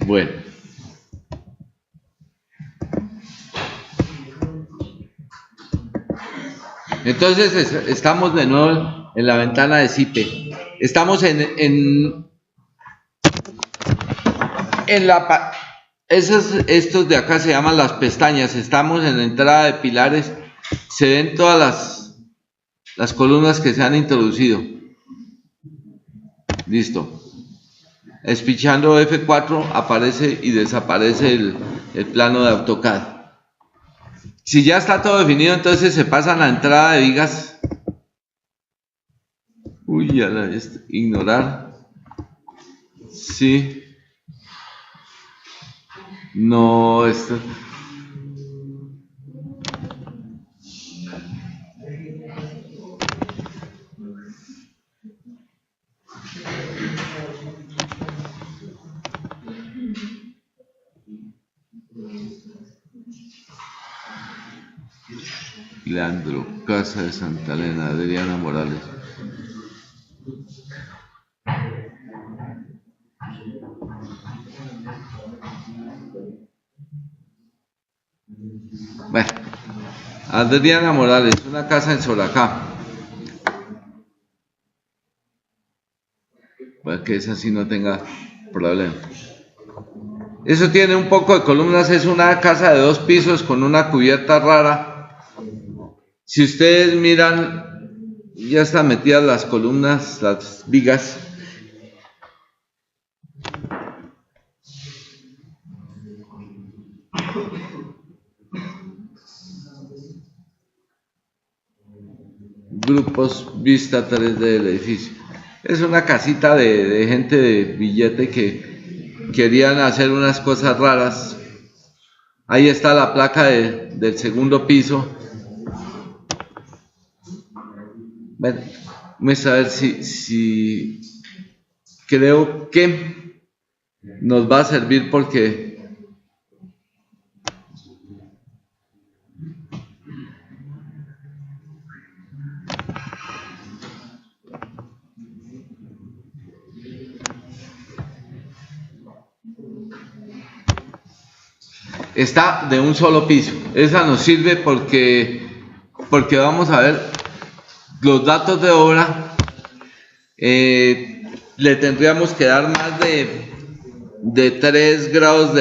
Bueno, entonces estamos de nuevo en la ventana de CIPE. Estamos en la... estos de acá se llaman las pestañas. Estamos en la entrada de pilares. Se ven todas las columnas que se han introducido. Listo. Espichando F4 aparece y desaparece el plano de AutoCAD. Si ya está todo definido, entonces se pasa a la entrada de vigas. Uy, ya ignorar. Sí. No, esto. Leandro, Casa de Santa Elena, Adriana Morales. Bueno, Adriana Morales, una casa en Soracá. Para que esa sí no tenga problema. Eso tiene un poco de columnas, es una casa de 2 pisos con una cubierta rara. Si ustedes miran, ya están metidas las columnas, las vigas. Grupos, vista 3D del edificio. Es una casita de gente de billete que querían hacer unas cosas raras. Ahí está la placa del segundo piso. Bueno, vamos a ver si creo que nos va a servir porque está de un solo piso. Esa nos sirve porque vamos a ver los datos de obra. Le tendríamos que dar más de 3 grados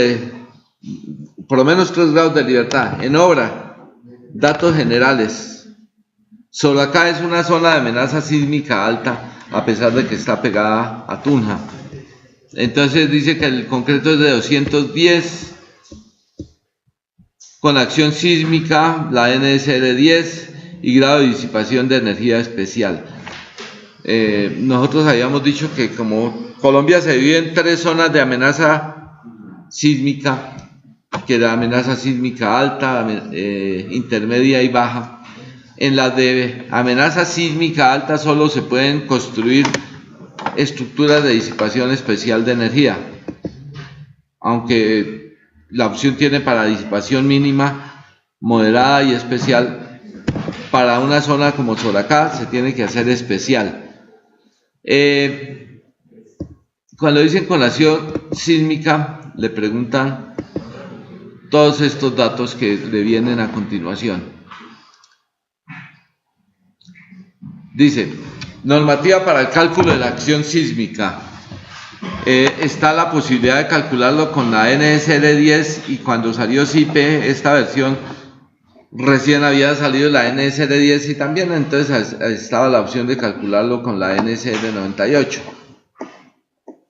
por lo menos 3 grados de libertad. En obra, datos generales. Solo acá es una zona de amenaza sísmica alta, a pesar de que está pegada a Tunja. Entonces dice que el concreto es de 210, con acción sísmica, la NSR 10 y grado de disipación de energía especial. Nosotros habíamos dicho que como Colombia se divide en 3 zonas de amenaza sísmica, que la amenaza sísmica alta, intermedia y baja. En las de amenaza sísmica alta solo se pueden construir estructuras de disipación especial de energía, aunque la opción tiene para disipación mínima, moderada y especial. Para una zona como Soracá se tiene que hacer especial. Cuando dicen con acción sísmica, le preguntan todos estos datos que le vienen a continuación. Dice, normativa para el cálculo de la acción sísmica. Está la posibilidad de calcularlo con la NSR 10 y cuando salió CIPE, esta versión, recién había salido la NSR 10 y también entonces estaba la opción de calcularlo con la NSR 98.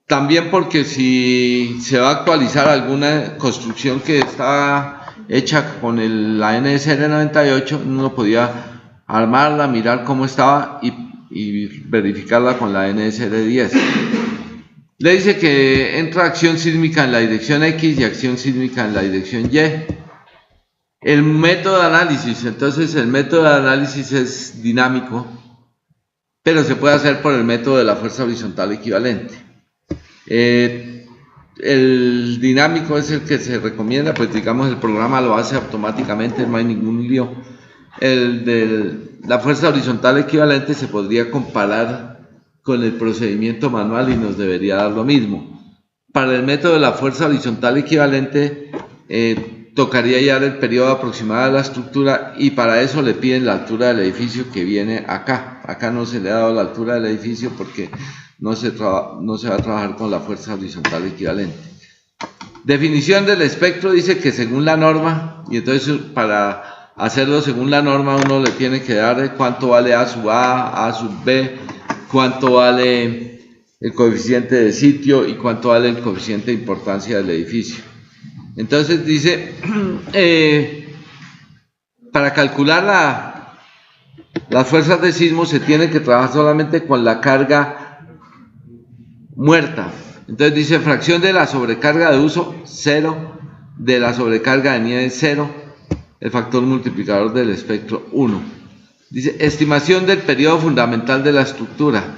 También porque si se va a actualizar alguna construcción que está hecha con la NSR 98, uno podía armarla, mirar cómo estaba y verificarla con la NSR 10. Le dice que entra acción sísmica en la dirección X y acción sísmica en la dirección Y. El método de análisis, entonces el método de análisis es dinámico, pero se puede hacer por el método de la fuerza horizontal equivalente. El dinámico es el que se recomienda, pues digamos el programa lo hace automáticamente, no hay ningún lío. El de la fuerza horizontal equivalente se podría comparar con el procedimiento manual y nos debería dar lo mismo. Para el método de la fuerza horizontal equivalente, tocaría hallar el periodo aproximado de la estructura y para eso le piden la altura del edificio que viene acá. Acá no se le ha dado la altura del edificio porque no se va a trabajar con la fuerza horizontal equivalente. Definición del espectro dice que según la norma, y entonces para hacerlo según la norma uno le tiene que dar cuánto vale A sub A, A sub B, cuánto vale el coeficiente de sitio y cuánto vale el coeficiente de importancia del edificio. Entonces dice, para calcular las fuerzas de sismo se tiene que trabajar solamente con la carga muerta. Entonces dice, fracción de la sobrecarga de uso, 0, de la sobrecarga de nieve, 0, el factor multiplicador del espectro, 1. Dice, estimación del periodo fundamental de la estructura.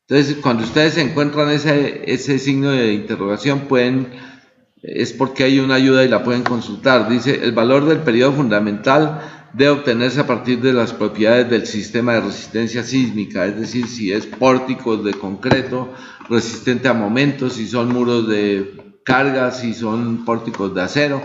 Entonces, cuando ustedes encuentran ese signo de interrogación, es porque hay una ayuda y la pueden consultar. Dice, el valor del periodo fundamental debe obtenerse a partir de las propiedades del sistema de resistencia sísmica, es decir, si es pórticos de concreto, resistente a momentos, si son muros de carga, si son pórticos de acero.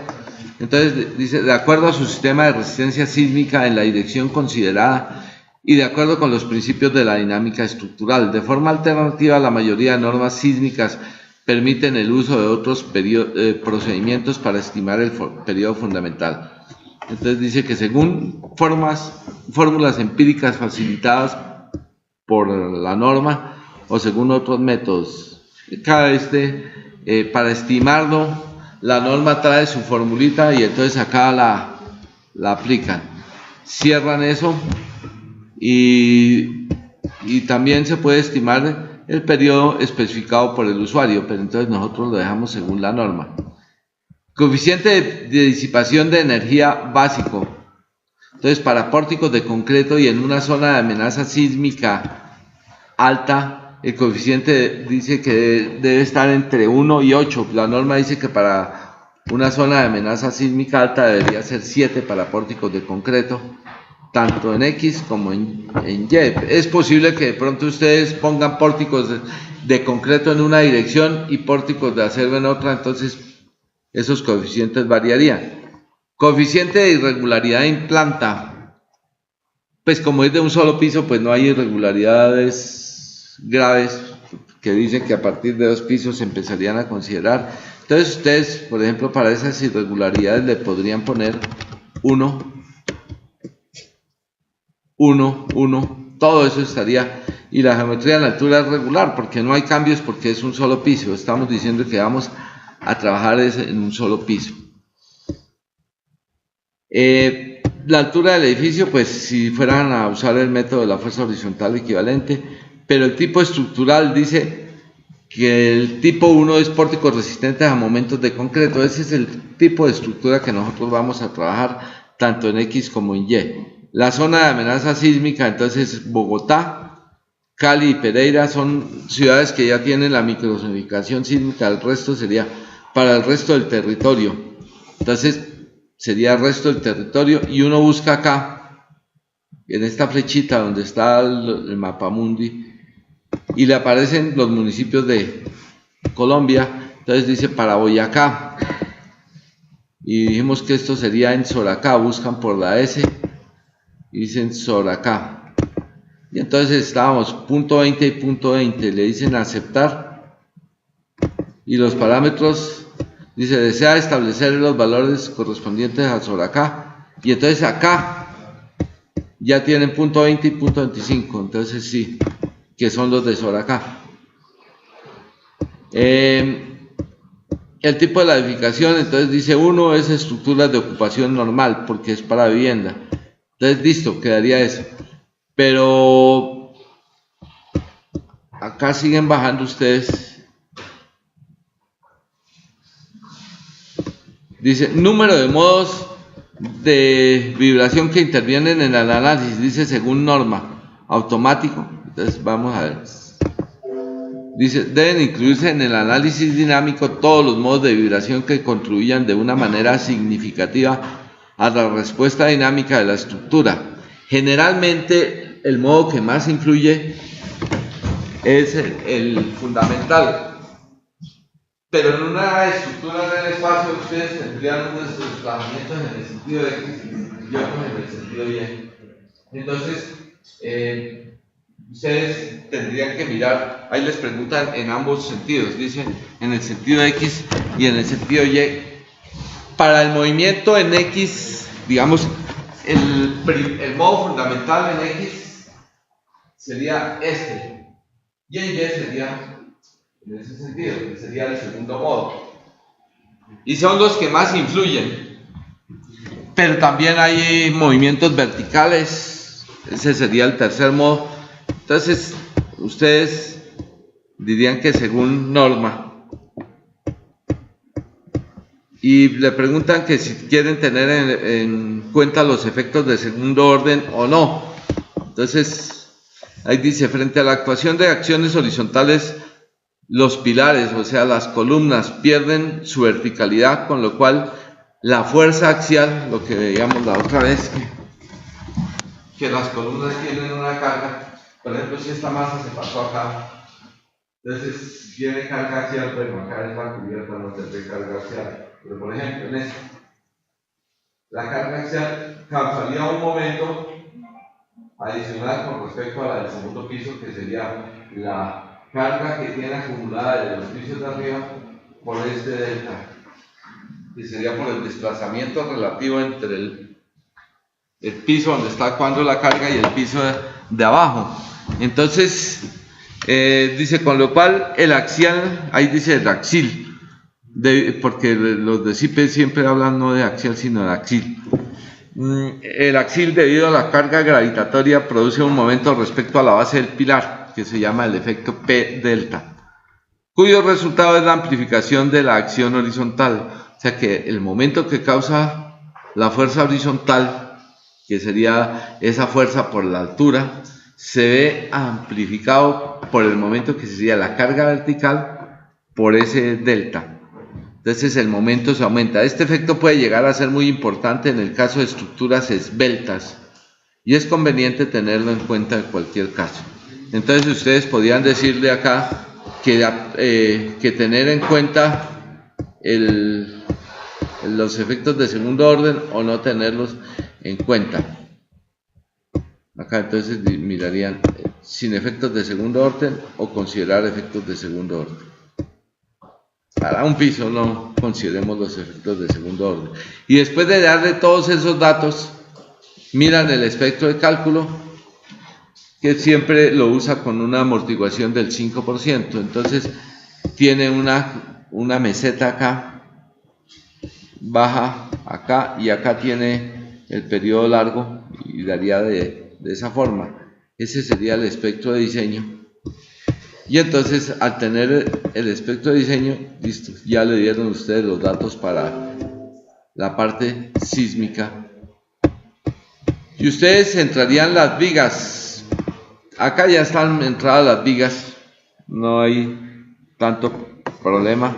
Entonces, dice, de acuerdo a su sistema de resistencia sísmica en la dirección considerada y de acuerdo con los principios de la dinámica estructural. De forma alternativa, la mayoría de normas sísmicas permiten el uso de otros procedimientos para estimar el periodo fundamental. Entonces dice que según fórmulas empíricas facilitadas por la norma o según otros métodos, para estimarlo, la norma trae su formulita y entonces acá la aplican. Cierran eso y también se puede estimar el periodo especificado por el usuario, pero entonces nosotros lo dejamos según la norma. Coeficiente de disipación de energía básico. Entonces, para pórticos de concreto y en una zona de amenaza sísmica alta, el coeficiente dice que debe estar entre 1 y 8. La norma dice que para una zona de amenaza sísmica alta debería ser 7 para pórticos de concreto, tanto en X como en Y. Es posible que de pronto ustedes pongan pórticos de concreto en una dirección y pórticos de acero en otra, entonces esos coeficientes variarían. Coeficiente de irregularidad en planta. Pues como es de un solo piso, pues no hay irregularidades graves que dicen que a partir de 2 pisos se empezarían a considerar. Entonces ustedes, por ejemplo, para esas irregularidades le podrían poner 1, 1, 1, todo eso estaría, y la geometría de la altura es regular, porque no hay cambios, porque es un solo piso. Estamos diciendo que vamos a trabajar en un solo piso. La altura del edificio, pues si fueran a usar el método de la fuerza horizontal equivalente, pero el tipo estructural dice que el tipo 1 es pórticos resistentes a momentos de concreto. Ese es el tipo de estructura que nosotros vamos a trabajar tanto en X como en Y. La zona de amenaza sísmica, entonces Bogotá, Cali y Pereira son ciudades que ya tienen la microzonificación sísmica, el resto sería para el resto del territorio. Entonces sería el resto del territorio y uno busca acá, en esta flechita donde está el mapamundi, y le aparecen los municipios de Colombia. Entonces dice para Boyacá, y dijimos que esto sería en Soracá, buscan por la S y dicen Soracá, y entonces estábamos punto 20 y punto 20, le dicen aceptar, y los parámetros, dice desea establecer los valores correspondientes a Soracá, y entonces acá ya tienen punto 20 y punto 25, entonces sí, que son los de Soracá. El tipo de la edificación, entonces dice 1 es estructuras de ocupación normal, porque es para vivienda. Entonces listo, quedaría eso. Pero acá siguen bajando ustedes. Dice número de modos de vibración que intervienen en el análisis, dice según norma, automático. Entonces vamos a ver. Dice, deben incluirse en el análisis dinámico todos los modos de vibración que contribuyan de una manera significativa a la respuesta dinámica de la estructura. Generalmente el modo que más influye es el fundamental. pero en una estructura del espacio ustedes tendrían unos desplazamientos en el sentido X y otros en el sentido Y. Entonces, ustedes tendrían que mirar, ahí les preguntan en ambos sentidos, dicen en el sentido X y en el sentido Y. Para el movimiento en X, digamos, el modo fundamental en X sería este, y en Y sería en ese sentido, que sería el segundo modo. Y son los que más influyen. Pero también hay movimientos verticales, ese sería el tercer modo. Entonces, ustedes dirían que según norma. Y le preguntan que si quieren tener en cuenta los efectos de segundo orden o no. Entonces, ahí dice, frente a la actuación de acciones horizontales, los pilares, o sea, las columnas, pierden su verticalidad, con lo cual la fuerza axial, lo que veíamos la otra vez, que las columnas tienen una carga. Por ejemplo, si esta masa se pasó acá, entonces si tiene carga axial, pues acá está cubierta, no tendré carga axial. Pero por ejemplo, en esta, la carga axial causaría un momento adicional con respecto a la del segundo piso, que sería la carga que tiene acumulada de los pisos de arriba por este delta, que sería por el desplazamiento relativo entre el piso donde está actuando la carga y el piso de abajo. Entonces, dice, con lo cual el axial, ahí dice el axil, porque los de CIPE siempre hablan no de axial sino de axil. El axil, debido a la carga gravitatoria, produce un momento respecto a la base del pilar, que se llama el efecto P delta, cuyo resultado es la amplificación de la acción horizontal. O sea que el momento que causa la fuerza horizontal, que sería esa fuerza por la altura, se ve amplificado por el momento que sería la carga vertical por ese delta. Entonces el momento se aumenta. Este efecto puede llegar a ser muy importante en el caso de estructuras esbeltas y es conveniente tenerlo en cuenta en cualquier caso. Entonces ustedes podrían decirle acá que tener en cuenta los efectos de segundo orden o no tenerlos en cuenta. Acá entonces mirarían sin efectos de segundo orden o considerar efectos de segundo orden. Para un piso no consideremos los efectos de segundo orden. Y después de darle todos esos datos, miran el espectro de cálculo, que siempre lo usa con una amortiguación del 5%. Entonces tiene una meseta acá, baja acá y acá tiene el periodo largo y daría de esa forma. Ese sería el espectro de diseño. Y entonces, al tener el espectro de diseño, listo, ya le dieron ustedes los datos para la parte sísmica. Y ustedes entrarían las vigas. Acá ya están entradas las vigas, no hay tanto problema.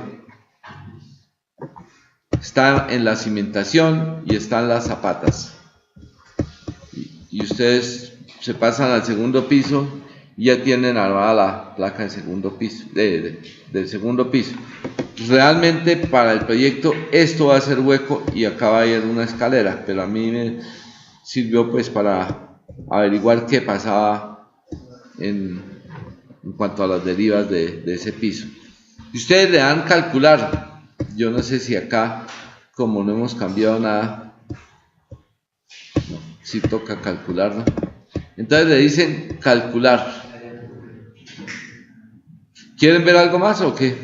Están en la cimentación y están las zapatas. Y ustedes se pasan al segundo piso. Ya tienen armada la placa de segundo piso, del segundo piso. Realmente para el proyecto esto va a ser hueco y acá va a ir una escalera, pero a mí me sirvió pues para averiguar qué pasaba en cuanto a las derivas de ese piso. Y ustedes le dan calcular, yo no sé si acá, como no hemos cambiado nada, si toca calcular, ¿no? Entonces le dicen calcular. ¿Quieren ver algo más o qué?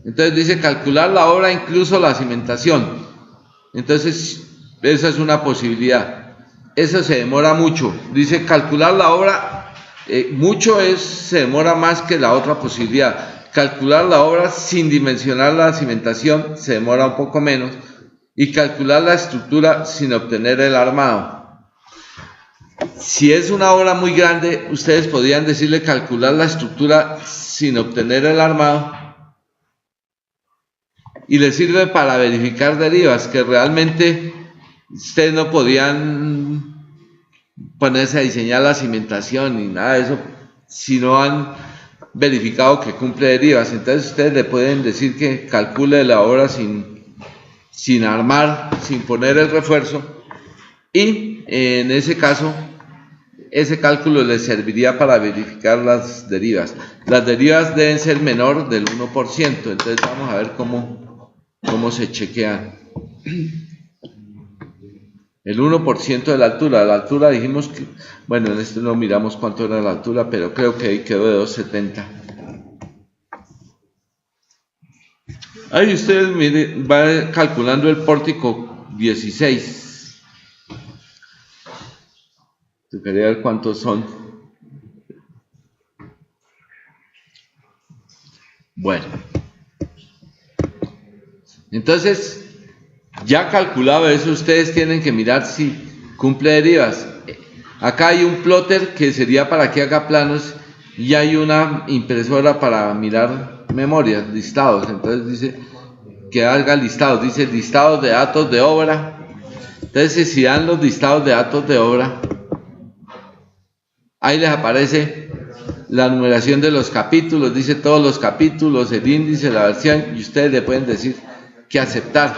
Entonces dice calcular la obra, incluso la cimentación. Entonces esa es una posibilidad. Eso se demora mucho. Dice calcular la obra, se demora más que la otra posibilidad. Calcular la obra sin dimensionar la cimentación se demora un poco menos. Y calcular la estructura sin obtener el armado. Si es una obra muy grande, ustedes podrían decirle calcular la estructura sin obtener el armado y les sirve para verificar derivas, que realmente ustedes no podían ponerse a diseñar la cimentación ni nada de eso si no han verificado que cumple derivas. Entonces ustedes le pueden decir que calcule la obra sin armar, sin poner el refuerzo, y en ese caso ese cálculo les serviría para verificar las derivas. Las derivas deben ser menor del 1%, entonces vamos a ver cómo se chequean. El 1% de la altura dijimos que, bueno, en este no miramos cuánto era la altura, pero creo que ahí quedó de 270. Ahí ustedes miren, va calculando el pórtico 16. Yo quería ver cuántos son. Bueno. Entonces, ya calculado eso, ustedes tienen que mirar si cumple derivas. Acá hay un plotter que sería para que haga planos y hay una impresora para mirar memorias, listados. Entonces dice que haga listados, dice listados de datos de obra. Entonces si dan los listados de datos de obra, ahí les aparece la numeración de los capítulos, dice todos los capítulos, el índice, la versión, y ustedes le pueden decir que aceptar,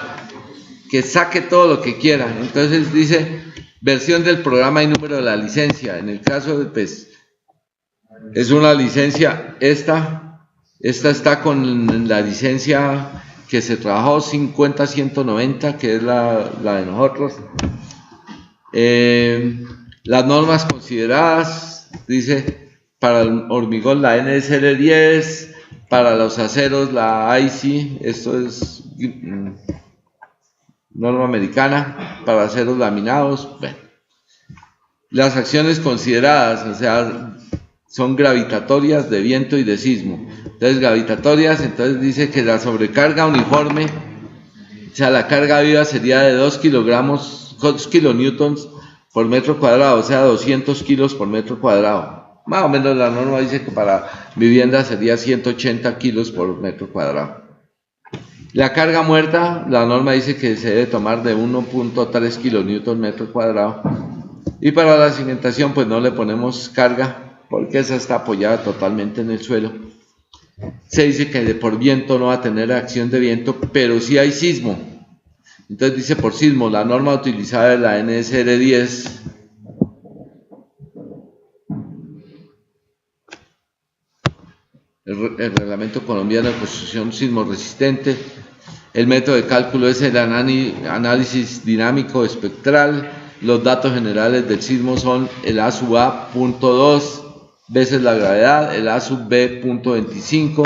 que saque todo lo que quieran. Entonces dice versión del programa y número de la licencia. En el caso de, pues, es una licencia, esta está con la licencia que se trabajó 50-190, que es la de nosotros. Las normas consideradas, dice, para el hormigón la NSR 10, para los aceros la IC, esto es norma americana, para aceros laminados. Bueno, las acciones consideradas, o sea, son gravitatorias, de viento y de sismo. Entonces, gravitatorias, entonces dice que la sobrecarga uniforme, o sea, la carga viva sería de 2 kilonewtons por metro cuadrado, o sea, 200 kilos por metro cuadrado. Más o menos la norma dice que para vivienda sería 180 kilos por metro cuadrado. La carga muerta, la norma dice que se debe tomar de 1.3 kilonewton metro cuadrado. Y para la cimentación, pues no le ponemos carga, porque esa está apoyada totalmente en el suelo. Se dice que por viento no va a tener acción de viento, pero sí hay sismo. Entonces dice por sismo, la norma utilizada es la NSR 10. El reglamento colombiano de construcción sismo resistente. El método de cálculo es el análisis dinámico espectral. Los datos generales del sismo son el A sub A .2 veces la gravedad, el A sub B .25,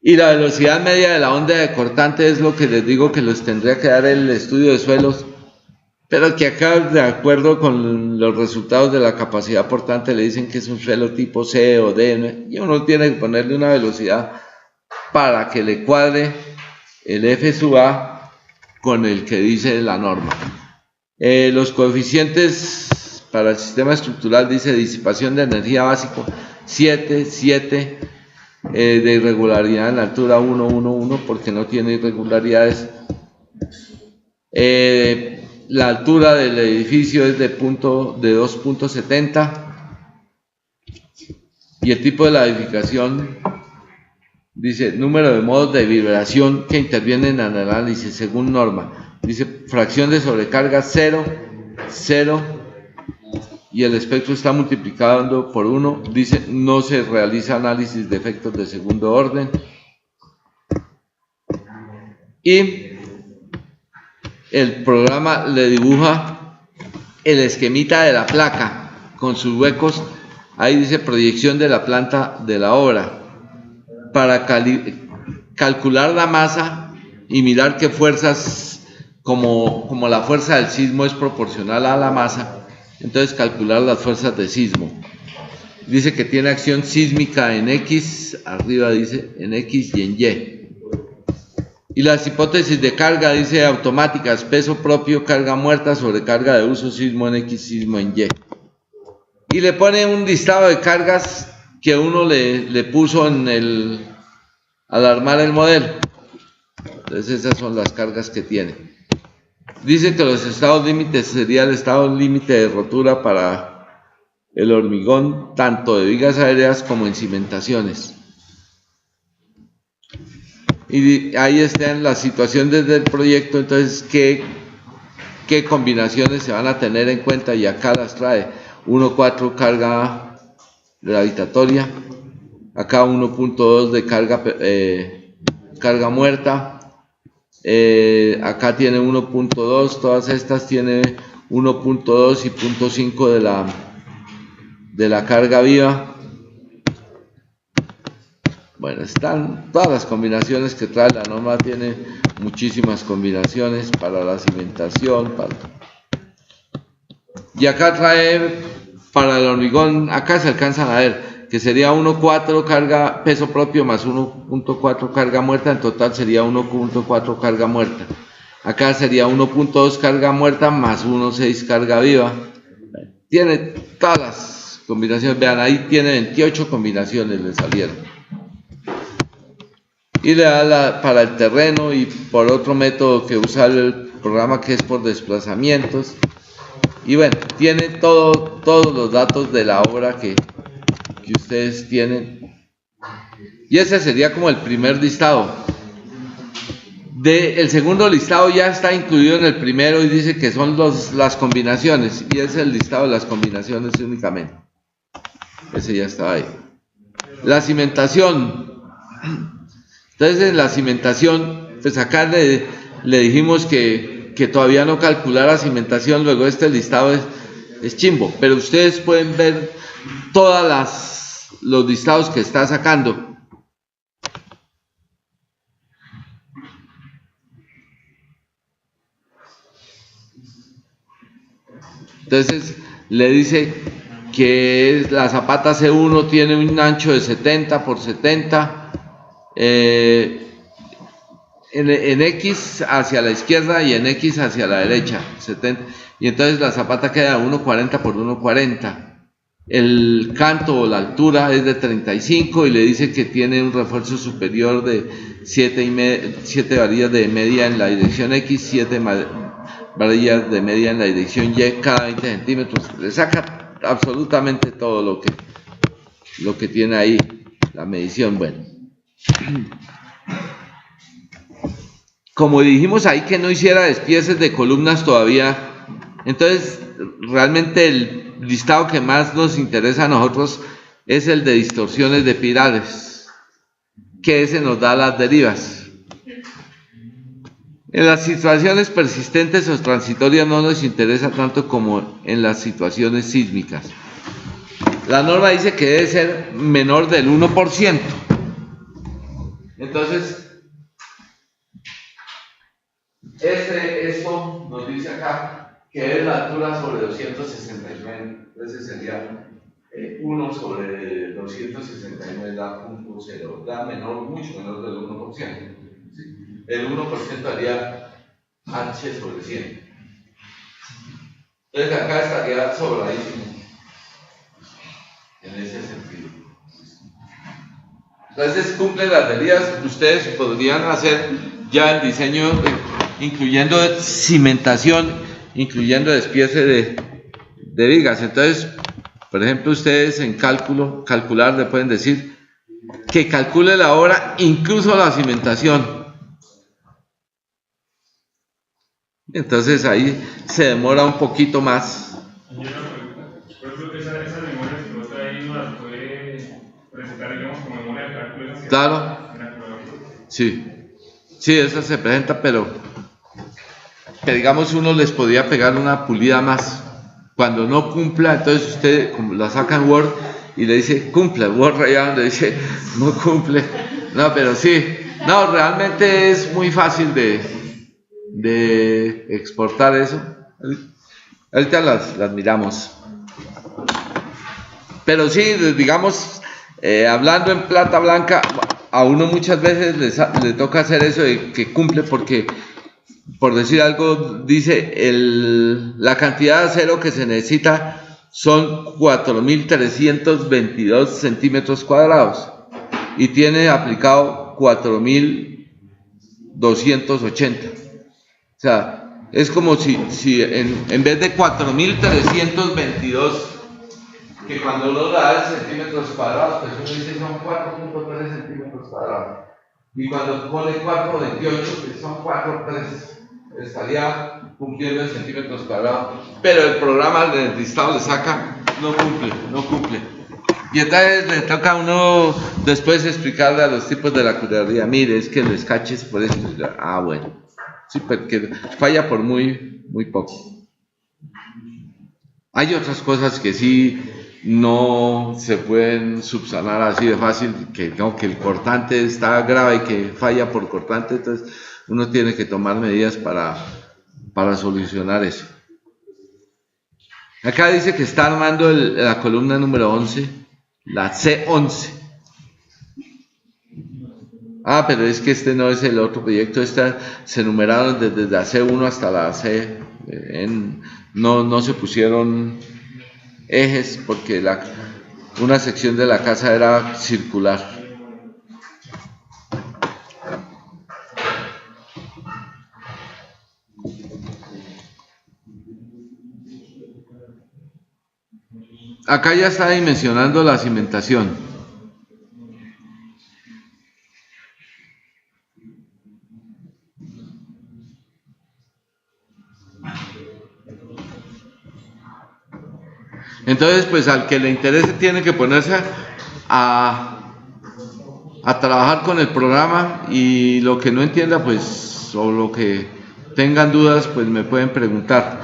y la velocidad media de la onda de cortante es lo que les digo que les tendría que dar el estudio de suelos, pero que acá, de acuerdo con los resultados de la capacidad portante, le dicen que es un suelo tipo C o D, y uno tiene que ponerle una velocidad para que le cuadre el F sub A con el que dice la norma. Los coeficientes para el sistema estructural dice disipación de energía básico 7, de irregularidad en la altura 1, porque no tiene irregularidades. La altura del edificio es de 2.70 y el tipo de la edificación dice número de modos de vibración que intervienen en el análisis según norma. Dice fracción de sobrecarga 0, y el espectro está multiplicado por 1. Dice no se realiza análisis de efectos de segundo orden. Y el programa le dibuja el esquemita de la placa con sus huecos. Ahí dice proyección de la planta de la obra para calcular la masa y mirar qué fuerzas, como la fuerza del sismo es proporcional a la masa, entonces calcular las fuerzas de sismo. Dice que tiene acción sísmica en X, arriba dice en X y en Y. Y las hipótesis de carga, dice automáticas, peso propio, carga muerta, sobrecarga de uso, sismo en X, sismo en Y. Y le pone un listado de cargas que uno le puso al armar el modelo. Entonces esas son las cargas que tiene. Dice que los estados límites sería el estado límite de rotura para el hormigón tanto de vigas aéreas como en cimentaciones. Y ahí están las situaciones del proyecto, entonces qué combinaciones se van a tener en cuenta, y acá las trae. 1.4 carga gravitatoria, acá 1.2 de carga muerta, acá tiene 1.2, todas estas tienen 1.2 y 0.5 de la carga viva. Bueno, están todas las combinaciones que trae la norma, tiene muchísimas combinaciones para la cimentación, y acá trae para el hormigón, acá se alcanzan a ver que sería 1.4 carga peso propio más 1.4 carga muerta, en total sería 1.4 carga muerta. Acá sería 1.2 carga muerta más 1.6 carga viva. Tiene todas las combinaciones, vean, ahí tiene 28 combinaciones, le salieron. Y le da para el terreno, y por otro método que usa el programa, que es por desplazamientos. Y bueno, tiene todos los datos de la obra que ustedes tienen. Y ese sería como el primer listado. El segundo listado ya está incluido en el primero y dice que son las combinaciones, y es el listado de las combinaciones únicamente. Ese ya está ahí. La cimentación. Entonces, en la cimentación, pues acá le dijimos que todavía no calculara cimentación, luego este listado es chimbo, pero ustedes pueden ver todas los listados que está sacando. Entonces, le dice que la zapata C1 tiene un ancho de 70 por 70, en X hacia la izquierda y en X hacia la derecha, 70, y entonces la zapata queda 1.40 por 1.40. El canto o la altura es de 35, y le dice que tiene un refuerzo superior de 7 varillas de media en la dirección X, 7 varillas de media en la dirección Y cada 20 centímetros. Le saca absolutamente todo lo que tiene ahí la medición. Bueno, como dijimos ahí que no hiciera despieces de columnas todavía, entonces realmente el listado que más nos interesa a nosotros es el de distorsiones de pirales, que ese nos da las derivas. En las situaciones persistentes o transitorias no nos interesa tanto como en las situaciones sísmicas. La norma dice que debe ser menor del 1%. Entonces, esto nos dice acá que es la altura sobre 269. Entonces sería 1 sobre 269 da 0.0, da mucho menor del 1%. ¿Sí? El 1% daría H sobre 100. Entonces acá estaría sobradísimo en ese sentido. Entonces cumplen las medidas. Ustedes podrían hacer ya el diseño incluyendo cimentación, incluyendo despiece de vigas. Entonces, por ejemplo, ustedes en calcular le pueden decir que calcule la obra, incluso la cimentación. Entonces ahí se demora un poquito más. Por ejemplo, esas memorias que usted ahí no las puede presentar, digamos, como memoria de cálculo. Claro. Sí, eso se presenta, pero que digamos uno les podría pegar una pulida más. Cuando no cumpla, entonces usted como la saca en Word y le dice cumple, Word rayado le dice no cumple. No, pero sí, no, realmente es muy fácil de exportar eso. Ahorita las miramos. Pero sí, digamos, hablando en plata blanca, a uno muchas veces le toca hacer eso de que cumple, porque, por decir algo, dice la cantidad de acero que se necesita son 4.322 centímetros cuadrados y tiene aplicado 4.280. O sea, es como si en vez de 4.322 que cuando uno da en centímetros cuadrados, pues uno dice son 4.3 centímetros cuadrados. Y cuando pone 4.28, que son 4.3, estaría cumpliendo en centímetros cuadrados. Pero el programa del listado le saca, no cumple. Y entonces le toca a uno después explicarle a los tipos de la cuidadía, mire, es que el escache es por esto. Ah, bueno. Sí, porque falla por muy poco. Hay otras cosas que sí no se pueden subsanar así de fácil, que el cortante está grave y que falla por cortante, entonces uno tiene que tomar medidas para solucionar eso. Acá dice que está armando la columna número 11, la C11. Ah, pero es que este no es el otro proyecto, se numeraron desde la C1 hasta la C, no se pusieron ejes porque una sección de la casa era circular. Acá ya está dimensionando la cimentación. Entonces, pues al que le interese tiene que ponerse a trabajar con el programa, y lo que no entienda, pues, o lo que tengan dudas, pues me pueden preguntar.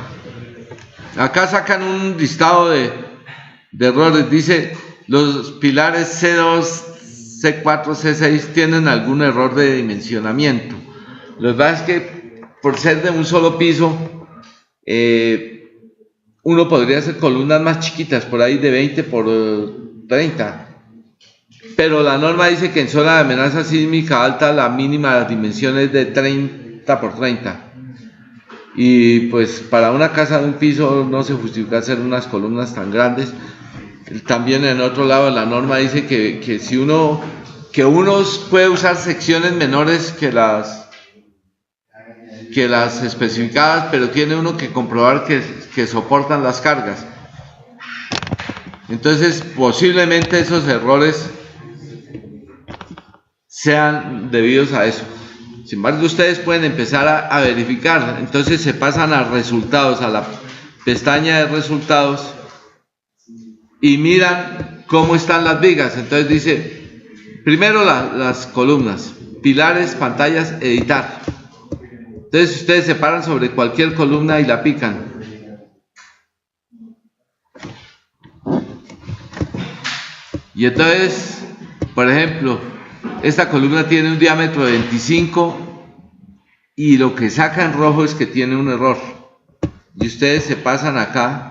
Acá sacan un listado de errores. Dice, los pilares C2, C4, C6 tienen algún error de dimensionamiento. Lo que pasa es que por ser de un solo piso, uno podría hacer columnas más chiquitas, por ahí de 20 por 30. Pero la norma dice que en zona de amenaza sísmica alta la mínima dimensión es de 30 por 30. Y pues para una casa de un piso no se justifica hacer unas columnas tan grandes. También en otro lado la norma dice que uno puede usar secciones menores que las especificadas, pero tiene uno que comprobar que soportan las cargas. Entonces posiblemente esos errores sean debidos a eso. Sin embargo, ustedes pueden empezar a verificar. Entonces se pasan a resultados, a la pestaña de resultados, y miran cómo están las vigas. Entonces dice, primero las columnas, pilares, pantallas, editar. Entonces ustedes se paran sobre cualquier columna y la pican. Y entonces, por ejemplo, esta columna tiene un diámetro de 25 y lo que saca en rojo es que tiene un error. Y ustedes se pasan acá,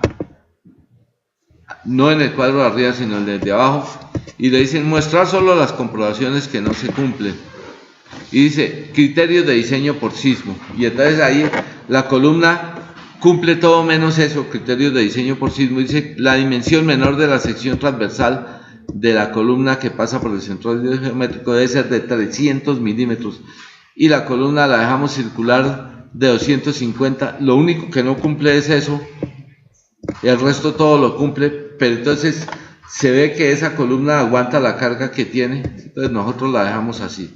no en el cuadro de arriba, sino en el de abajo, y le dicen mostrar solo las comprobaciones que no se cumplen. Y dice criterios de diseño por sismo. Y entonces ahí la columna cumple todo menos eso, criterios de diseño por sismo. Dice la dimensión menor de la sección transversal de la columna que pasa por el centro geométrico debe ser de 300 milímetros. Y la columna la dejamos circular de 250. Lo único que no cumple es eso. El resto todo lo cumple. Pero entonces se ve que esa columna aguanta la carga que tiene. Entonces nosotros la dejamos así.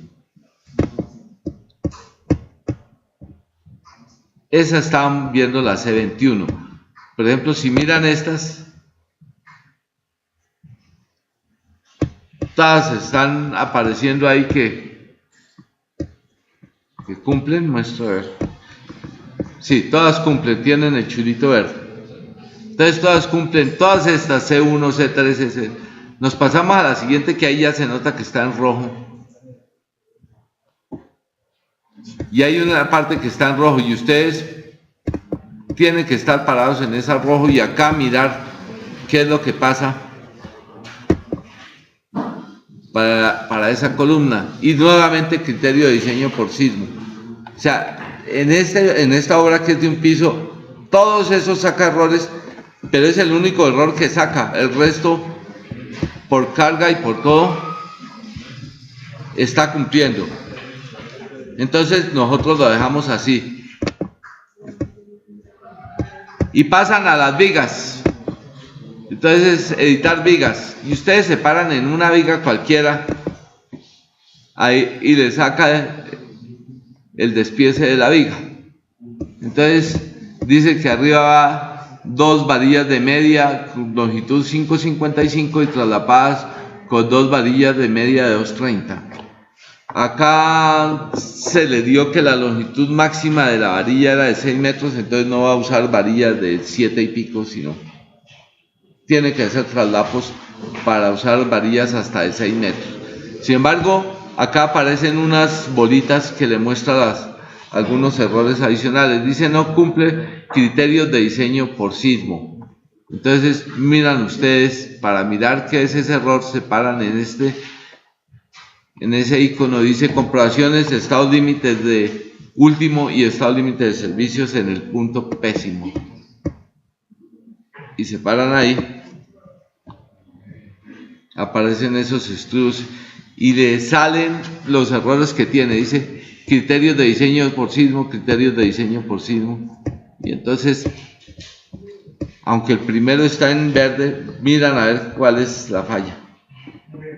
Esa están viendo la C21. Por ejemplo, si miran estas, todas están apareciendo ahí que cumplen. Muestro a ver. Sí, todas cumplen, tienen el chulito verde. Entonces todas cumplen, todas estas C1, C3, C. Nos pasamos a la siguiente, que ahí ya se nota que está en rojo. Y hay una parte que está en rojo y ustedes tienen que estar parados en esa rojo y acá mirar qué es lo que pasa para esa columna. Y nuevamente criterio de diseño por sismo. O sea, en esta obra que es de un piso, todos esos saca errores, pero es el único error que saca. El resto, por carga y por todo, está cumpliendo. Entonces nosotros lo dejamos así. Y pasan a las vigas. Entonces, editar vigas. Y ustedes se paran en una viga cualquiera ahí y le saca el despiece de la viga. Entonces, dice que arriba va 2 varillas de media, longitud 5.55 y traslapadas con 2 varillas de media de 2.30. Acá se le dio que la longitud máxima de la varilla era de 6 metros, entonces no va a usar varillas de 7 y pico, sino tiene que hacer traslapos para usar varillas hasta de 6 metros. Sin embargo, acá aparecen unas bolitas que le muestran algunos errores adicionales. Dice no cumple criterios de diseño por sismo. Entonces miran ustedes, para mirar qué es ese error, se paran en ese icono, dice comprobaciones de estados límites de último y estado límite de servicios en el punto pésimo. Y se paran ahí, aparecen esos estudios y le salen los errores que tiene. Dice criterios de diseño por sismo, criterios de diseño por sismo. Y entonces, aunque el primero está en verde, miran a ver cuál es la falla.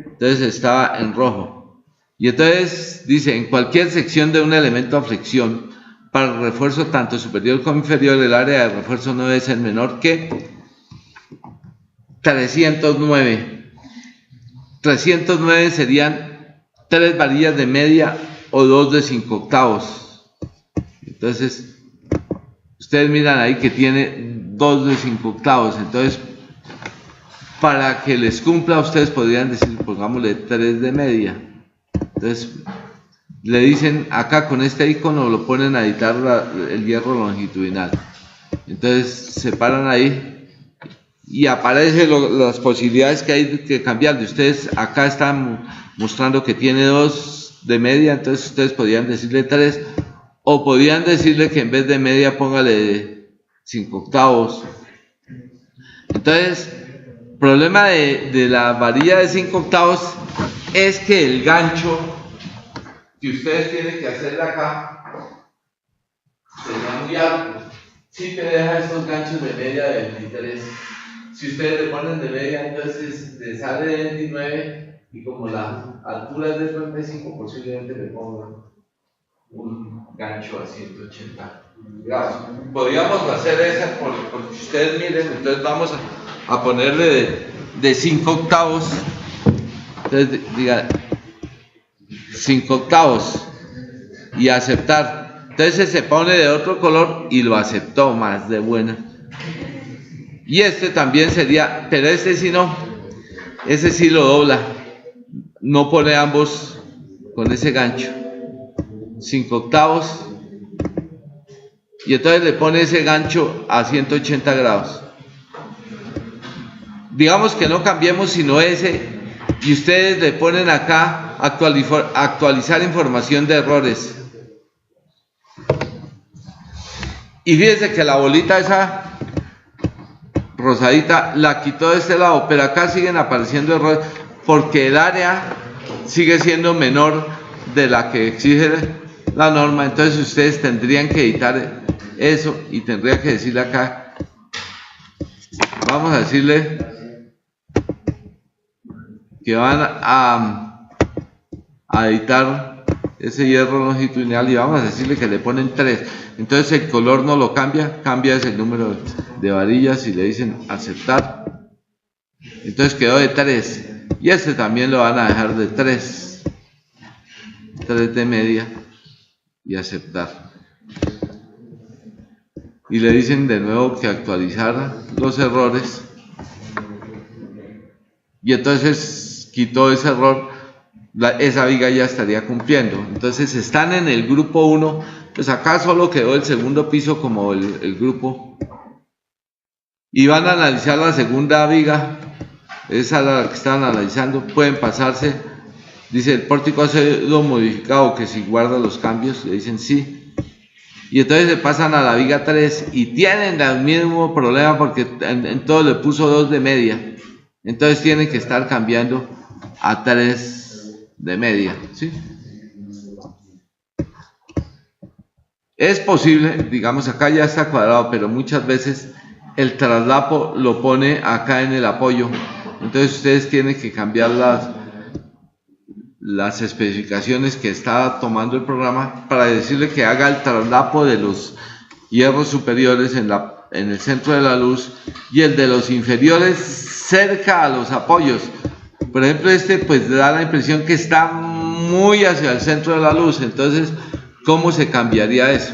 Entonces estaba en rojo. Y entonces dice, en cualquier sección de un elemento a flexión, para el refuerzo tanto superior como inferior, el área de refuerzo no debe ser menor que 309. 309 serían 3 varillas de media o 2 de 5/8. Entonces, ustedes miran ahí que tiene 2 de 5/8. Entonces, para que les cumpla, ustedes podrían decir, pongámosle 3 de media. Entonces, le dicen acá con este icono, lo ponen a editar el hierro longitudinal. Entonces, se paran ahí y aparecen las posibilidades que hay que cambiar. De ustedes acá están mostrando que tiene 2 de media, entonces ustedes podrían decirle 3, o podrían decirle que en vez de media póngale 5/8. Entonces, el problema de la varilla de 5/8 es que el gancho que ustedes tienen que hacerle acá sería muy alto. Sí te deja estos ganchos de media de 23. Si ustedes le ponen de media, entonces le sale de 29, y como la altura es de 35, posiblemente le pongan un gancho a 180 grados. Podríamos hacer esa porque ustedes miren, entonces vamos a ponerle de 5/8. Entonces diga 5/8 y aceptar. Entonces se pone de otro color y lo aceptó más de buena. Y este también sería, pero este sí no, ese sí lo dobla, no pone ambos con ese gancho, 5/8, y entonces le pone ese gancho a 180 grados. Digamos que no cambiemos sino ese, y ustedes le ponen acá actualizar información de errores. Y fíjense que la bolita esa rosadita la quitó de este lado, pero acá siguen apareciendo errores porque el área sigue siendo menor de la que exige la norma. Entonces ustedes tendrían que editar eso y tendrían que decirle acá, vamos a decirle que van a editar ese hierro longitudinal y vamos a decirle que le ponen 3. Entonces el color no lo cambia, cambia ese número de varillas y le dicen aceptar. Entonces quedó de 3. Y este también lo van a dejar de 3. 3 de media y aceptar. Y le dicen de nuevo que actualizar los errores. Y entonces quitó ese error. Esa viga ya estaría cumpliendo. Entonces están en el grupo 1, pues acá solo quedó el segundo piso como el grupo, y van a analizar la segunda viga, esa es la que están analizando. Pueden pasarse, dice el pórtico ha sido modificado, que si guarda los cambios, le dicen sí, y entonces se pasan a la viga 3 y tienen el mismo problema porque en todo le puso 2 de media, entonces tienen que estar cambiando a 3 de media, ¿sí? Es posible, digamos acá ya está cuadrado, pero muchas veces el traslapo lo pone acá en el apoyo. Entonces ustedes tienen que cambiar las especificaciones que está tomando el programa para decirle que haga el traslapo de los hierros superiores en el centro de la luz y el de los inferiores cerca a los apoyos. Por ejemplo, pues da la impresión que está muy hacia el centro de la luz. Entonces, ¿cómo se cambiaría eso?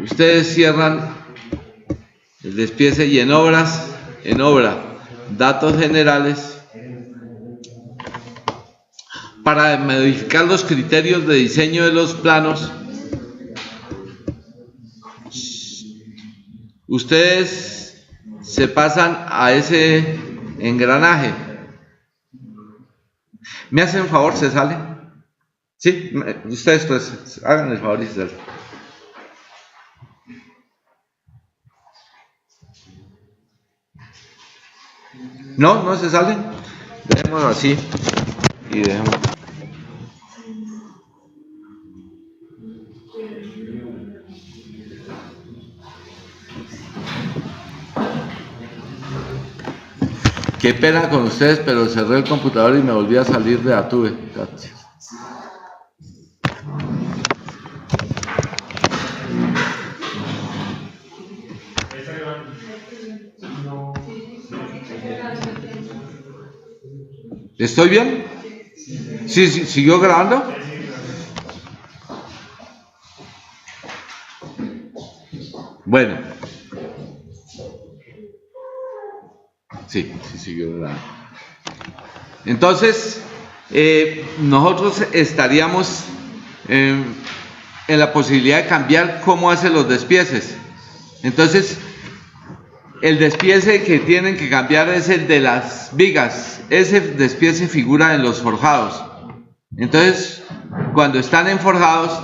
Ustedes cierran el despiece y en obra, datos generales, para modificar los criterios de diseño de los planos. Ustedes se pasan a ese engranaje. ¿Me hacen un favor? ¿Se sale? Sí, ustedes pues hagan el favor y se salen. No se salen. Dejémoslo así y dejemos. Qué pena con ustedes, pero cerré el computador y me volví a salir de Atube. Gracias. ¿Estoy bien? Sí, ¿siguió grabando? Bueno. Sí, siguió grabando. Entonces, nosotros estaríamos en la posibilidad de cambiar cómo hace los despieces. Entonces, el despiece que tienen que cambiar es el de las vigas. Ese despiece figura en los forjados. Entonces, cuando están en forjados,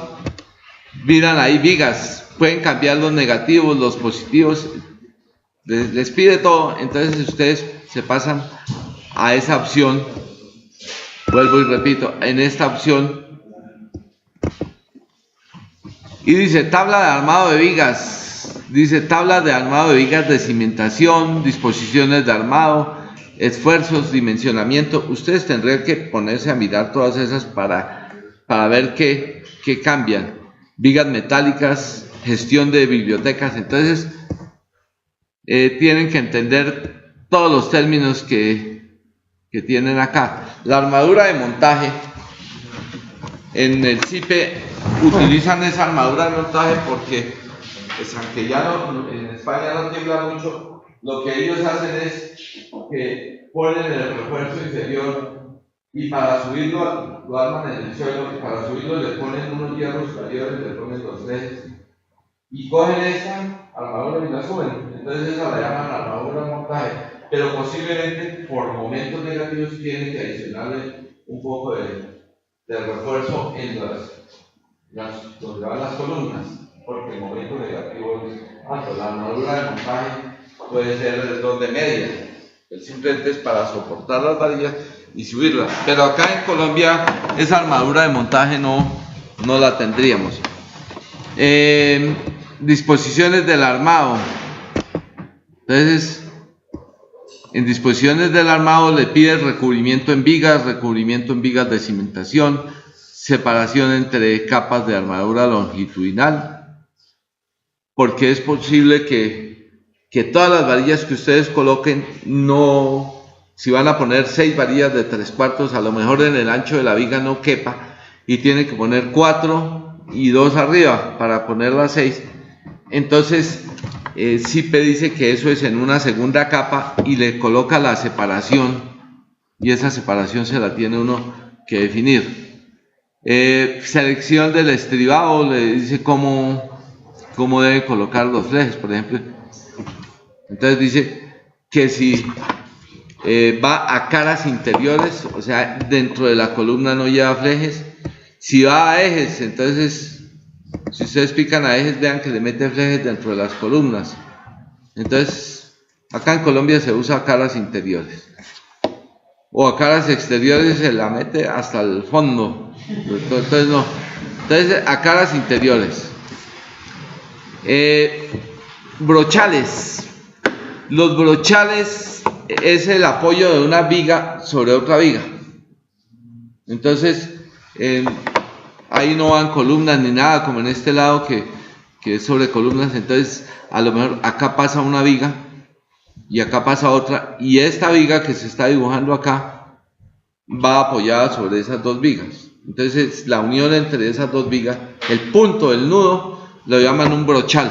miran ahí vigas. Pueden cambiar los negativos, los positivos. Les pide todo. Entonces, ustedes se pasan a esa opción. Vuelvo y repito, en esta opción. Y dice tabla de armado de vigas. Dice tabla de armado de vigas de cimentación, disposiciones de armado, esfuerzos, dimensionamiento. Ustedes tendrían que ponerse a mirar todas esas para ver qué cambian. Vigas metálicas, gestión de bibliotecas. Entonces, tienen que entender todos los términos que tienen acá. La armadura de montaje. En el CIPE utilizan esa armadura de montaje porque pues aunque ya en España no tiembla mucho, lo que ellos hacen es que ponen el refuerzo inferior y para subirlo lo arman en el suelo y para subirlo le ponen unos hierros superiores, le ponen los ejes y cogen esa armadura y la suben. Entonces esa la llaman armadura de montaje, pero posiblemente por momentos negativos tienen que adicionarle un poco de refuerzo en donde van las columnas, porque el momento negativo es alto. La armadura de montaje puede ser de 2 de media, simplemente es para soportar las varillas y subirlas, pero acá en Colombia esa armadura de montaje no la tendríamos. Disposiciones del armado. Entonces, en disposiciones del armado le pide recubrimiento en vigas de cimentación, separación entre capas de armadura longitudinal, porque es posible que todas las varillas que ustedes coloquen, si van a poner 6 varillas de 3/4, a lo mejor en el ancho de la viga no quepa, y tienen que poner 4 y 2 arriba para poner las 6. Entonces, CIPE dice que eso es en una segunda capa y le coloca la separación, y esa separación se la tiene uno que definir. Selección del estribado, le dice cómo debe colocar los flejes, por ejemplo. Entonces dice que si va a caras interiores, o sea, dentro de la columna no lleva flejes. Si va a ejes, entonces, si ustedes pican a ejes, vean que le mete flejes dentro de las columnas. Entonces, acá en Colombia se usa a caras interiores. O a caras exteriores se la mete hasta el fondo. Entonces, no. Entonces, a caras interiores. Brochales. Los brochales es el apoyo de una viga sobre otra viga. Entonces, ahí no van columnas ni nada, como en este lado que es sobre columnas. Entonces, a lo mejor acá pasa una viga y acá pasa otra, y esta viga que se está dibujando acá va apoyada sobre esas dos vigas. Entonces, la unión entre esas dos vigas, el punto, el nudo, lo llaman un brochal.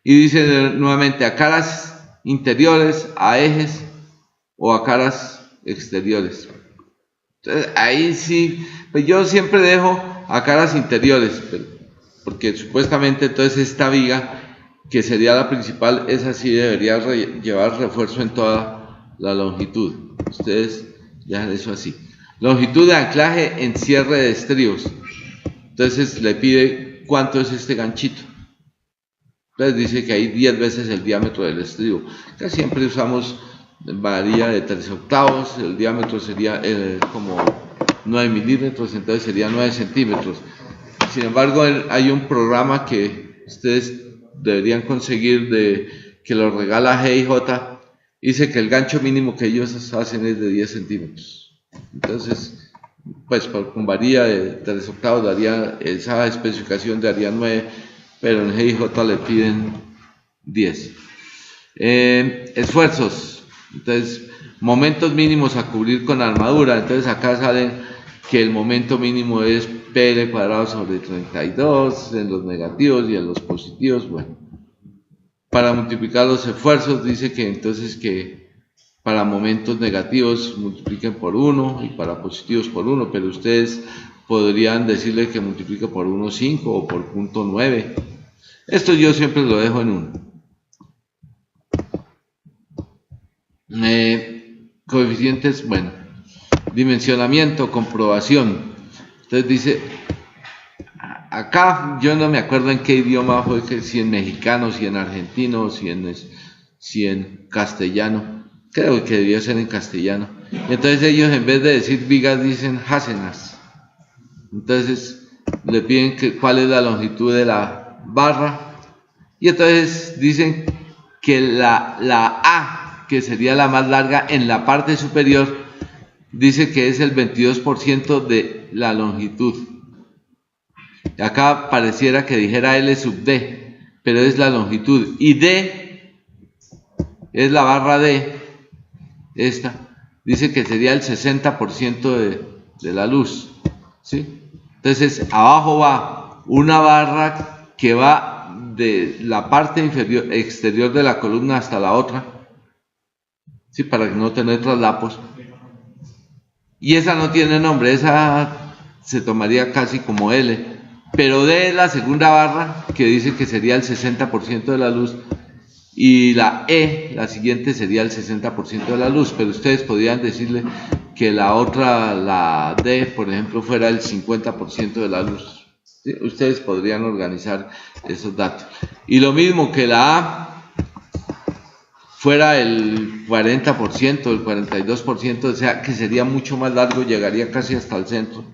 Y dice nuevamente a caras interiores, a ejes o a caras exteriores. Entonces, ahí sí, pues yo siempre dejo a caras interiores, porque supuestamente entonces esta viga, que sería la principal, esa sí debería llevar refuerzo en toda la longitud. Ustedes dejan eso así. Longitud de anclaje en cierre de estribos. Entonces le pide cuánto es este ganchito. Entonces dice que hay 10 veces el diámetro del estribo. Casi siempre usamos varilla de 3/8, el diámetro sería como 9 milímetros, entonces sería 9 centímetros. Sin embargo, hay un programa que ustedes deberían conseguir, que lo regala G&J, dice que el gancho mínimo que ellos hacen es de 10 centímetros. Entonces, pues con varilla de 3/8 daría, esa especificación daría 9, pero en G&J le piden 10. Esfuerzos. Entonces, momentos mínimos a cubrir con armadura. Entonces acá salen que el momento mínimo es PL cuadrado sobre 32 en los negativos y en los positivos. Bueno, para multiplicar los esfuerzos dice que entonces que para momentos negativos multipliquen por 1 y para positivos por 1, pero ustedes podrían decirle que multiplique por 1,5 o por 0.9. Esto yo siempre lo dejo en 1. Coeficientes, bueno, dimensionamiento, comprobación. Entonces dice, acá yo no me acuerdo en qué idioma fue, si en mexicano, si en argentino, si en castellano. Creo que debió ser en castellano. Entonces ellos, en vez de decir vigas, dicen jásenas. Entonces le piden cuál es la longitud de la barra, y entonces dicen que la A, que sería la más larga en la parte superior, dice que es el 22% de la longitud. Acá pareciera que dijera L sub D, pero es la longitud, y D es la barra D, esta, dice que sería el 60% de la luz, ¿sí? Entonces abajo va una barra que va de la parte exterior de la columna hasta la otra, ¿sí? Para no tener traslapos, y esa no tiene nombre, esa se tomaría casi como L, pero D es la segunda barra, que dice que sería el 60% de la luz, y la E, la siguiente, sería el 60% de la luz, pero ustedes podrían decirle que la otra, la D, por ejemplo, fuera el 50% de la luz. ¿Sí? Ustedes podrían organizar esos datos. Y lo mismo que la A fuera el 40%, el 42%, o sea, que sería mucho más largo, llegaría casi hasta el centro.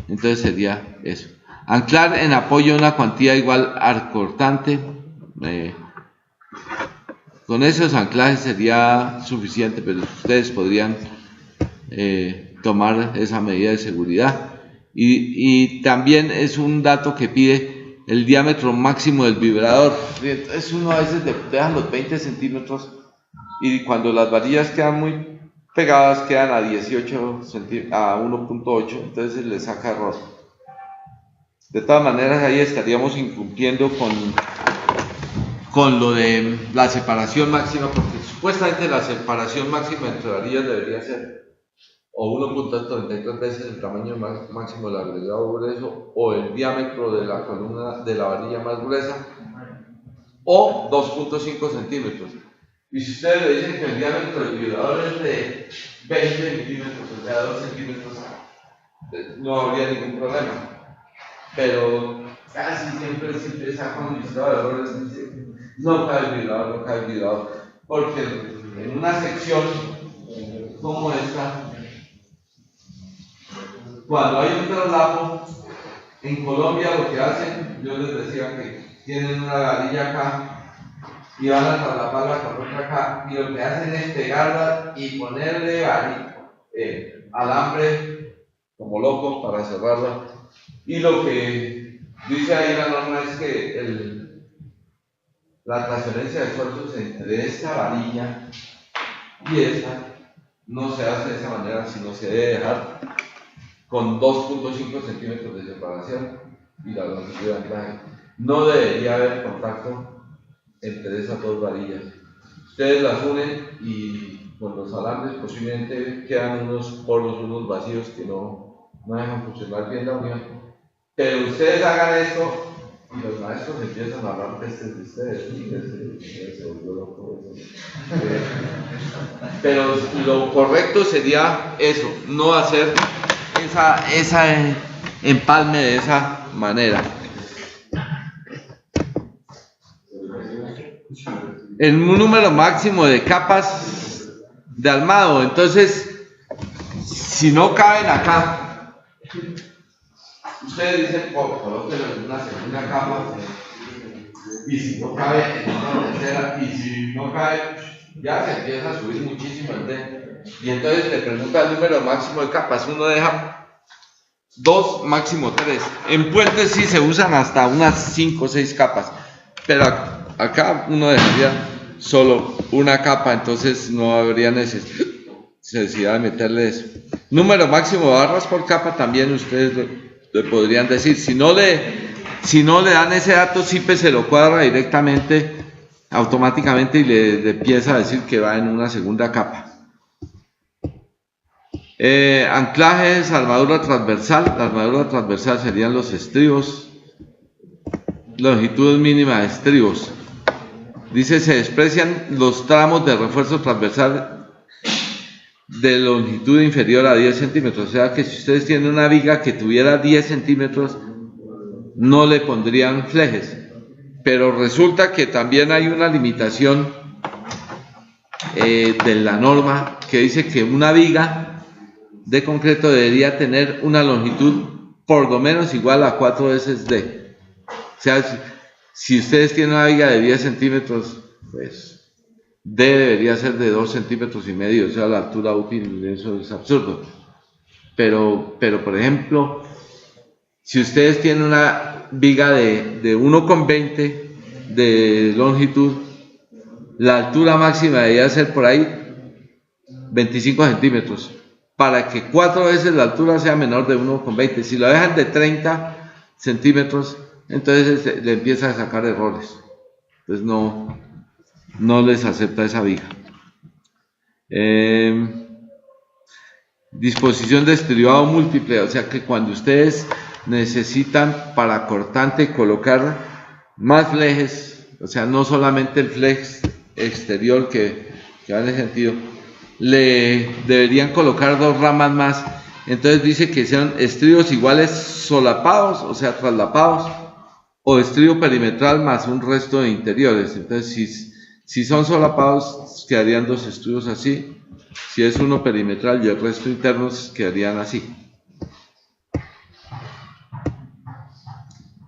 Entonces sería eso. Anclar en apoyo una cuantía igual al cortante. Con esos anclajes sería suficiente, pero ustedes podrían tomar esa medida de seguridad. Y también es un dato que pide el diámetro máximo del vibrador. Entonces uno a veces deja los 20 centímetros y cuando las varillas quedan muy pegadas quedan a 18 a 1.8, entonces le saca error. De todas maneras, ahí estaríamos incumpliendo con lo de la separación máxima, porque supuestamente la separación máxima entre varillas debería ser o 1.33 veces el tamaño máximo del agregado grueso, o el diámetro de la columna de la varilla más gruesa, o 2.5 centímetros. Y si ustedes le dicen que el diámetro del vibrador es de 20 milímetros, o sea 2 centímetros, no habría ningún problema. Pero casi siempre sacan un listado de errores, no cae el vibrador, porque en una sección como esta, cuando hay un traslapo, en Colombia lo que hacen, yo les decía que tienen una varilla acá y van a traslaparla con otra acá y lo que hacen es pegarla y ponerle alambre como loco para cerrarla. Y lo que dice ahí la norma es que la transferencia de esfuerzos entre esta varilla y esta no se hace de esa manera, sino se debe dejar con 2.5 centímetros de separación y la longitud de anclaje. No debería haber contacto entre esas dos varillas. Ustedes las unen y con los alambres posiblemente quedan unos poros, unos vacíos que no dejan funcionar bien la unión. Pero ustedes hagan esto y los maestros empiezan a hablar pestes de ustedes. Se volvió loco eso. Pero lo correcto sería eso, no hacer esa empalme de esa manera. En un número máximo de capas de armado, entonces si no caben acá, ustedes dicen, colóquenlo en una segunda capa, y si no cabe en una tercera, y si no cabe, ya se empieza a subir muchísimo el D. Y entonces le pregunta el número máximo de capas, uno deja 2, máximo 3. En puentes sí se usan hasta unas 5 o 6 capas, pero acá uno dejaría solo una capa, entonces no habría necesidad de meterle eso. Número máximo de barras por capa también ustedes le podrían decir. Si no le dan ese dato, SIPE se lo cuadra directamente, automáticamente, y le empieza a decir que va en una segunda capa. Anclajes, armadura transversal. La armadura transversal serían los estribos, longitud mínima de estribos. Dice, se desprecian los tramos de refuerzo transversal de longitud inferior a 10 centímetros. O sea que si ustedes tienen una viga que tuviera 10 centímetros, no le pondrían flejes. Pero resulta que también hay una limitación de la norma que dice que una viga de concreto debería tener una longitud por lo menos igual a 4 veces D. O sea, si ustedes tienen una viga de 10 centímetros, pues D debería ser de 2,5 centímetros, o sea, la altura útil, eso es absurdo. Pero por ejemplo, si ustedes tienen una viga de 1,20 de longitud, la altura máxima debería ser por ahí 25 centímetros, para que 4 veces la altura sea menor de 1,20. Si lo dejan de 30 centímetros, entonces le empieza a sacar errores. Entonces no les acepta esa viga. Disposición de estribado múltiple, o sea que cuando ustedes necesitan para cortante colocar más flejes, o sea, no solamente el flex exterior que va en ese sentido, le deberían colocar 2 ramas más. Entonces dice que sean estribos iguales solapados, o sea, traslapados, o estribo perimetral más un resto de interiores. Entonces, si son solapados, quedarían 2 estribos así. Si es uno perimetral y el resto internos, quedarían así.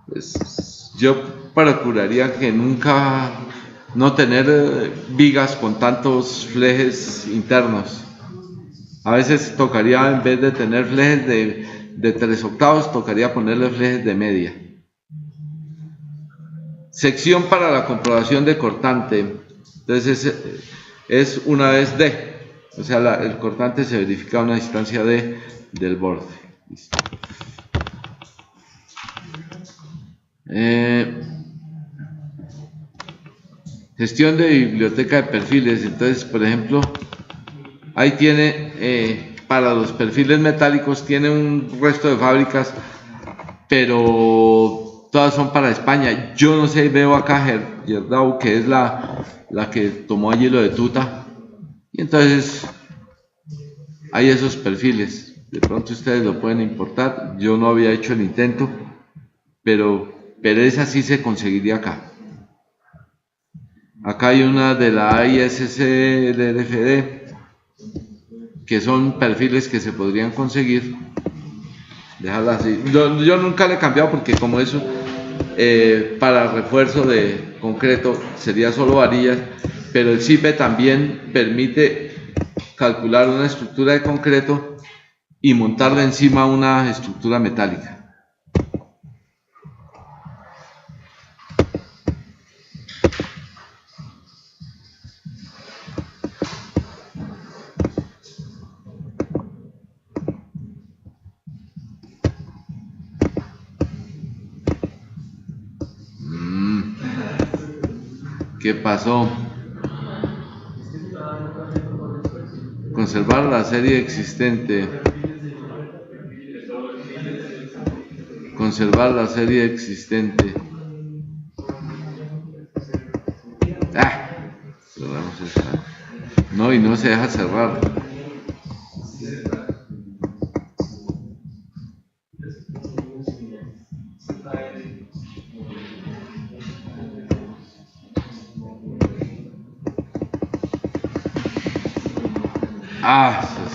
Pues, yo procuraría que nunca no tener vigas con tantos flejes internos. A veces tocaría, en vez de tener flejes de 3/8, tocaría ponerle flejes de media. Sección para la comprobación de cortante. Entonces es una vez D. O sea, el cortante se verifica a una distancia D del borde. Listo. Gestión de biblioteca de perfiles. Entonces, por ejemplo, ahí tiene, para los perfiles metálicos, tiene un resto de fábricas, pero todas son para España. Yo no sé, veo acá Gerdau, que es la que tomó allí lo de Tuta. Y entonces hay esos perfiles. De pronto ustedes lo pueden importar. Yo no había hecho el intento, pero esa sí se conseguiría acá. Acá hay una de la ISC de LFD, que son perfiles que se podrían conseguir. Dejarla así. Yo nunca le he cambiado porque como eso para refuerzo de concreto sería solo varillas, pero el CIPE también permite calcular una estructura de concreto y montarle encima una estructura metálica. ¿Qué pasó? Conservar la serie existente. Conservar la serie existente. Cerramos esta. No, y no se deja cerrar.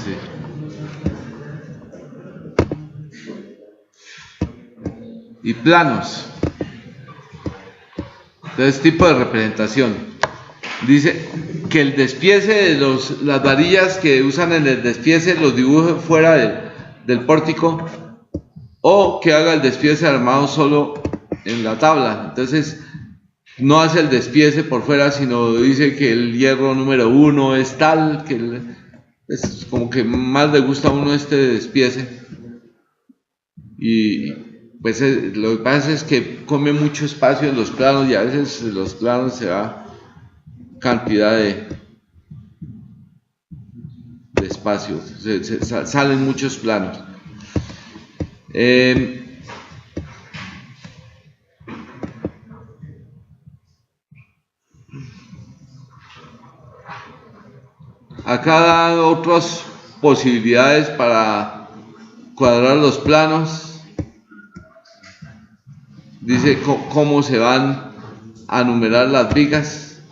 Sí. Y planos. Entonces, tipo de representación. Dice que el despiece de las varillas que usan en el despiece los dibuje fuera del pórtico, o que haga el despiece armado solo en la tabla. Entonces, no hace el despiece por fuera, sino dice que el hierro número 1 es tal, que es como que más le gusta a uno este despiece. Y pues lo que pasa es que come mucho espacio en los planos, y a veces en los planos se va cantidad de espacio, salen muchos planos. Acá dan otras posibilidades para cuadrar los planos. Dice cómo se van a numerar las vigas.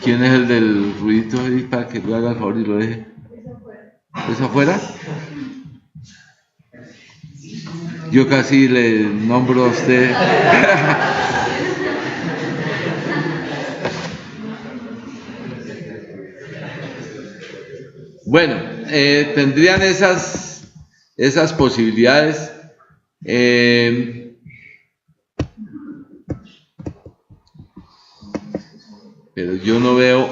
¿Quién es el del ruidito ahí para que lo haga el favor y lo deje? ¿Es afuera? Yo casi le nombro a usted. Bueno, tendrían esas posibilidades. Pero yo no veo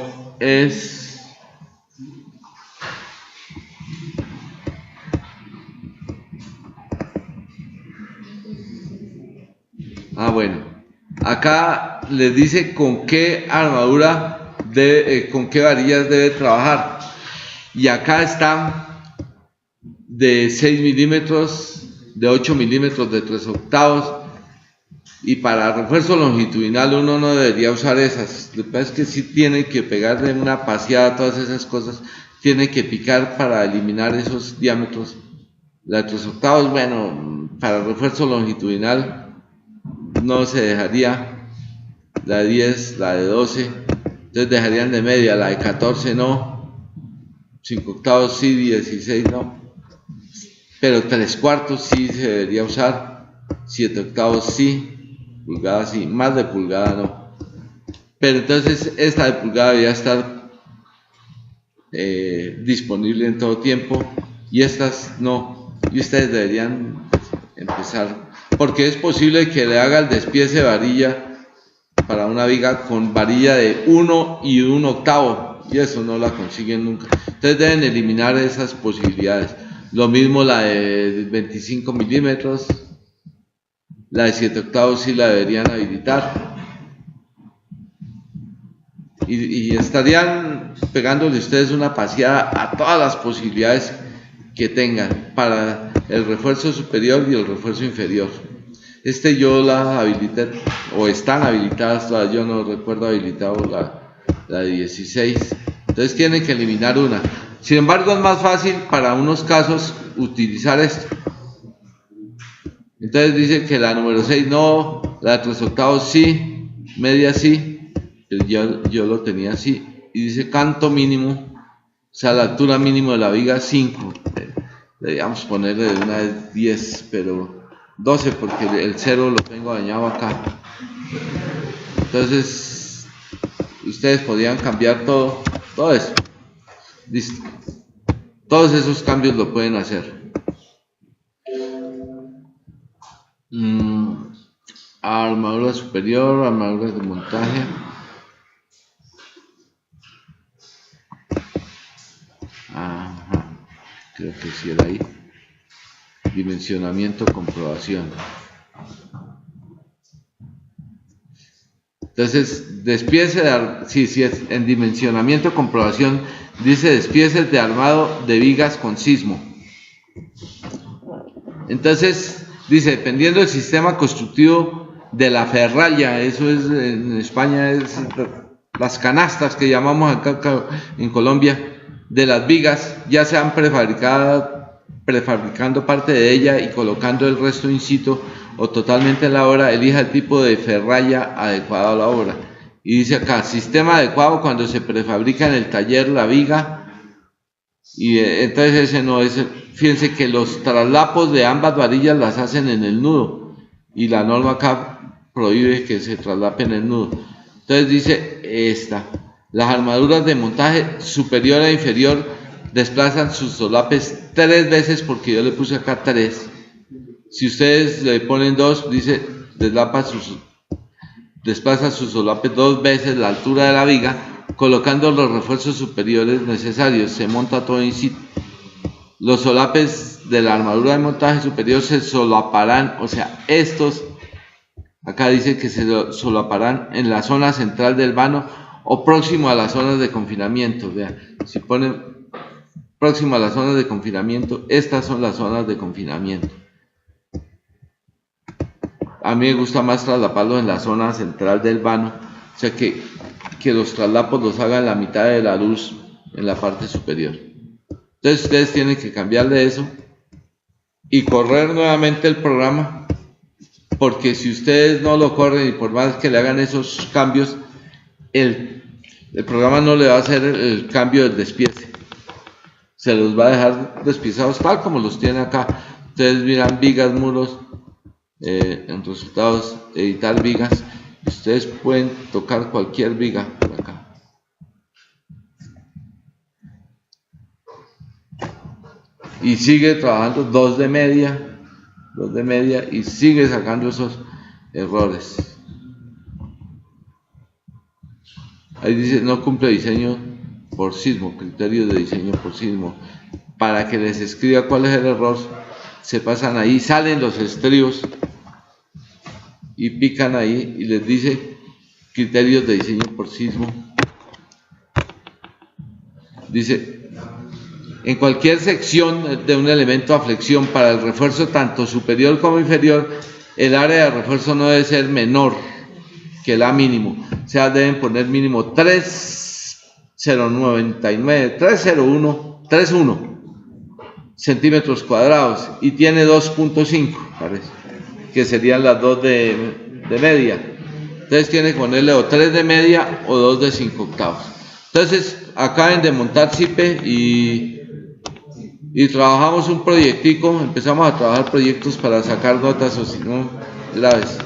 bueno, acá les dice con qué armadura con qué varillas debe trabajar, y acá está de 6 milímetros, de 8 milímetros, de 3/8, y para refuerzo longitudinal uno no debería usar esas. Lo que pasa es que sí tiene que pegarle una paseada a todas esas cosas, tiene que picar para eliminar esos diámetros. La de 3/8, bueno, para refuerzo longitudinal no se dejaría, la de 10, la de 12, entonces dejarían de media, la de 14 no, 5/8 sí, 16 no, pero 3/4 sí se debería usar, 7/8 sí, pulgada sí, más de pulgada no. Pero entonces esta de pulgada debería estar disponible en todo tiempo, y estas no, y ustedes deberían empezar, porque es posible que le haga el despiece de varilla para una viga con varilla de 1 y 1/8, y eso no la consiguen nunca. Entonces deben eliminar esas posibilidades. Lo mismo la de 25 milímetros, la de 7/8 sí la deberían habilitar, y estarían pegándole ustedes una paseada a todas las posibilidades que tengan para el refuerzo superior y el refuerzo inferior. Yo la habilité, o están habilitadas, yo no recuerdo habilitado la de 16, entonces tienen que eliminar una. Sin embargo, es más fácil para unos casos utilizar esto. Entonces dice que la número 6 no, la de 3/8 sí, media sí, yo lo tenía así, y dice canto mínimo, o sea, la altura mínima de la viga 5, Deberíamos ponerle de una vez 10, pero 12 porque el 0 lo tengo dañado acá. Entonces, ustedes podían cambiar todo eso. Listo. Todos esos cambios lo pueden hacer. Armadura superior, armadura de montaje. Ajá, creo que sí era ahí. Dimensionamiento, comprobación. Entonces, despiece sí, es en dimensionamiento, comprobación, dice despieces de armado de vigas con sismo. Entonces, dice, dependiendo del sistema constructivo de la ferralla, eso es en España, es las canastas que llamamos acá en Colombia, de las vigas, ya se han prefabricando parte de ella y colocando el resto in situ o totalmente en la obra, elija el tipo de ferralla adecuado a la obra. Y dice acá, sistema adecuado cuando se prefabrica en el taller la viga, y entonces ese no es, fíjense que los traslapos de ambas varillas las hacen en el nudo, y la norma acá prohíbe que se traslapen en el nudo. Entonces dice esta, las armaduras de montaje superior e inferior desplazan sus solapes 3 veces, porque yo le puse acá 3. Si ustedes le ponen 2, dice desplaza sus solapes 2 veces la altura de la viga, colocando los refuerzos superiores necesarios. Se monta todo in situ. Los solapes de la armadura de montaje superior se solaparán, o sea, estos, acá dice que se solaparán en la zona central del vano o próximo a las zonas de confinamiento. Vean, si ponen próximo a las zonas de confinamiento, estas son las zonas de confinamiento. A mí me gusta más traslaparlo en la zona central del vano, o sea que los traslapos los hagan la mitad de la luz en la parte superior. Entonces ustedes tienen que cambiarle eso y correr nuevamente el programa, porque si ustedes no lo corren y por más que le hagan esos cambios, el programa no le va a hacer el cambio del despiece, se los va a dejar despiezados tal como los tiene acá. Ustedes miran vigas, muros, en resultados, editar vigas, ustedes pueden tocar cualquier viga por acá. Y sigue trabajando 2 de media y sigue sacando esos errores. Ahí dice no cumple diseño por sismo, criterios de diseño por sismo. Para que les escriba cuál es el error, se pasan ahí, salen los estribos y pican ahí y les dice criterios de diseño por sismo. Dice, en cualquier sección de un elemento a flexión para el refuerzo tanto superior como inferior, el área de refuerzo no debe ser menor que el A mínimo, o sea, deben poner mínimo 301 centímetros cuadrados y tiene 2.5, parece, que serían las 2 de media. Entonces tiene que ponerle o 3 de media o 2 de 5 octavos. Entonces acaben de montar CIPE y trabajamos un proyectico, empezamos a trabajar proyectos para sacar notas, o si no, graves.